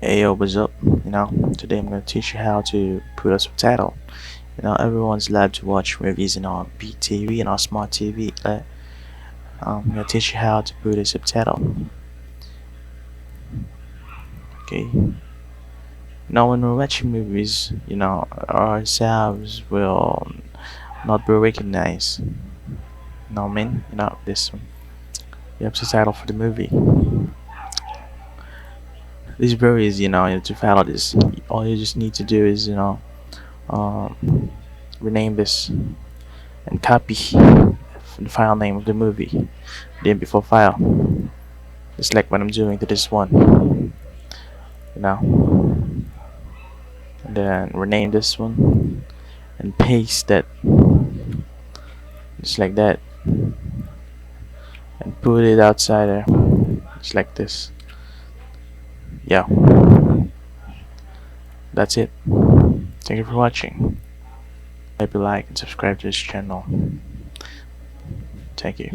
Hey yo, what's up? Today I'm gonna teach you how to put a subtitle. Everyone's allowed to watch movies in our big TV and our smart TV. I'm gonna teach you how to put a subtitle. Okay. Now, when we're watching movies, ourselves will not be recognized. What I mean? This one. You have subtitle for the movie. This is very easy. To follow this. All you just need to do is, rename this and copy the file name of the movie, the MP4 file, just like what I'm doing to this one, and then rename this one and paste that just like that and put it outside there, just like this. Yeah, that's it. Thank you for watching. Hope you like and subscribe to this channel. Thank you.